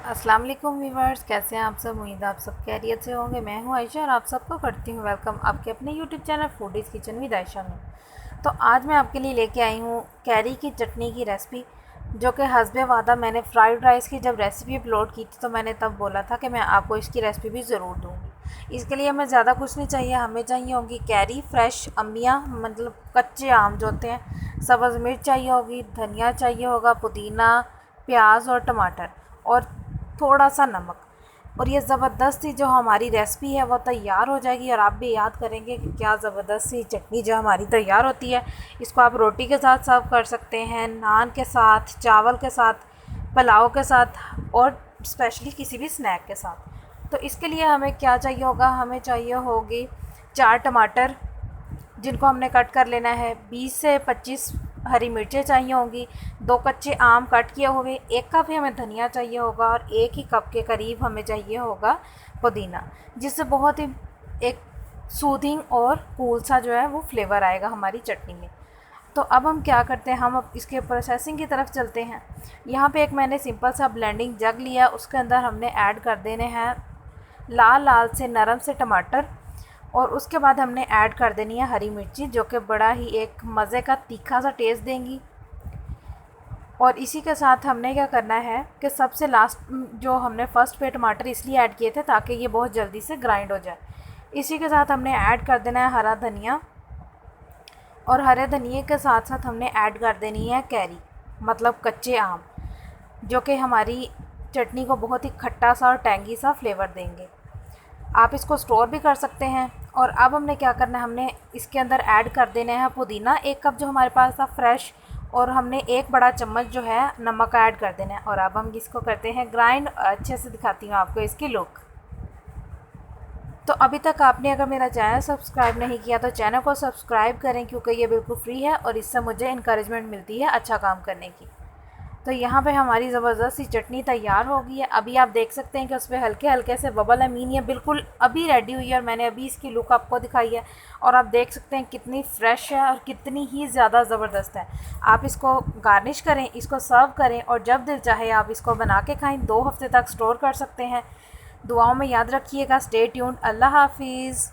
अस्सलाम वालेकुम व्यूवर्स, कैसे हैं आप सब। उम्मीद है आप सब खैरियत से होंगे। मैं हूं आयशा और आप सबको करती हूं वेलकम आपके अपने YouTube channel foodies kitchen with Ayesha में। तो आज मैं आपके लिए लेके आई हूं कैरी की चटनी की रेसिपी, जो कि हस्बे वादा मैंने फ्राइड राइस की जब रेसिपी अपलोड की थी तो मैंने तब बोला था कि मैं आपको इसकी रेसिपी भी ज़रूर दूँगी। इसके लिए हमें ज़्यादा कुछ नहीं चाहिए, हमें चाहिए होगी कैरी फ्रेश, अम्बियाँ मतलब कच्चे आम जो होते हैं, सब्ज़ मिर्च चाहिए होगी, धनिया चाहिए होगा, पुदीना, प्याज और टमाटर और थोड़ा सा नमक। और ये ज़बरदस्त सी जो हमारी रेसिपी है वो तैयार हो जाएगी और आप भी याद करेंगे कि क्या ज़बरदस्त सी चटनी जो हमारी तैयार होती है। इसको आप रोटी के साथ सर्व कर सकते हैं, नान के साथ, चावल के साथ, पुलाव के साथ और स्पेशली किसी भी स्नैक के साथ। तो इसके लिए हमें क्या चाहिए होगा, हमें चाहिए होगी 4 टमाटर जिनको हमने कट कर लेना है, 20 से 25 हरी मिर्चें चाहिए होंगी, 2 कच्चे आम कट किए हुए, 1 कप ही हमें धनिया चाहिए होगा और 1 ही कप के करीब हमें चाहिए होगा पुदीना, जिससे बहुत ही एक सूदिंग और कूल सा जो है वो फ्लेवर आएगा हमारी चटनी में। तो अब हम क्या करते हैं, हम अब इसके प्रोसेसिंग की तरफ चलते हैं। यहाँ पे एक मैंने सिंपल सा ब्लेंडिंग जग लिया, उसके अंदर हमने ऐड कर देने हैं लाल लाल से नरम से टमाटर और उसके बाद हमने ऐड कर देनी है हरी मिर्ची, जो कि बड़ा ही एक मज़े का तीखा सा टेस्ट देंगी। और इसी के साथ हमने क्या करना है कि सबसे लास्ट जो हमने फ़र्स्ट पे टमाटर इसलिए ऐड किए थे ताकि ये बहुत जल्दी से ग्राइंड हो जाए। इसी के साथ हमने ऐड कर देना है हरा धनिया और हरे धनिए के साथ साथ हमने ऐड कर देनी है कैरी मतलब कच्चे आम, जो कि हमारी चटनी को बहुत ही खट्टा सा और टैंगी सा फ्लेवर देंगे। आप इसको स्टोर भी कर सकते हैं। और अब हमने क्या करना है, हमने इसके अंदर ऐड कर देना है पुदीना, 1 कप जो हमारे पास था फ्रेश, और हमने 1 बड़ा चम्मच जो है नमक ऐड कर देना है। और अब हम इसको करते हैं ग्राइंड। अच्छे से दिखाती हूँ आपको इसकी लुक। तो अभी तक आपने अगर मेरा चैनल सब्सक्राइब नहीं किया तो चैनल को सब्सक्राइब करें, क्योंकि ये बिल्कुल फ्री है और इससे मुझे इनकरेजमेंट मिलती है अच्छा काम करने की। तो यहाँ पे हमारी ज़बरदस्त सी चटनी तैयार हो गई है। अभी आप देख सकते हैं कि उस पर हल्के हल्के से बबल अमीन ये बिल्कुल अभी रेडी हुई है और मैंने अभी इसकी लुक आपको दिखाई है। और आप देख सकते हैं कितनी फ़्रेश है और कितनी ही ज़्यादा ज़बरदस्त है। आप इसको गार्निश करें, इसको सर्व करें और जब दिल चाहे आप इसको बना के खाएँ। 2 हफ्ते तक स्टोर कर सकते हैं। दुआओं में याद रखिएगा। Stay tuned. अल्लाह हाफिज़।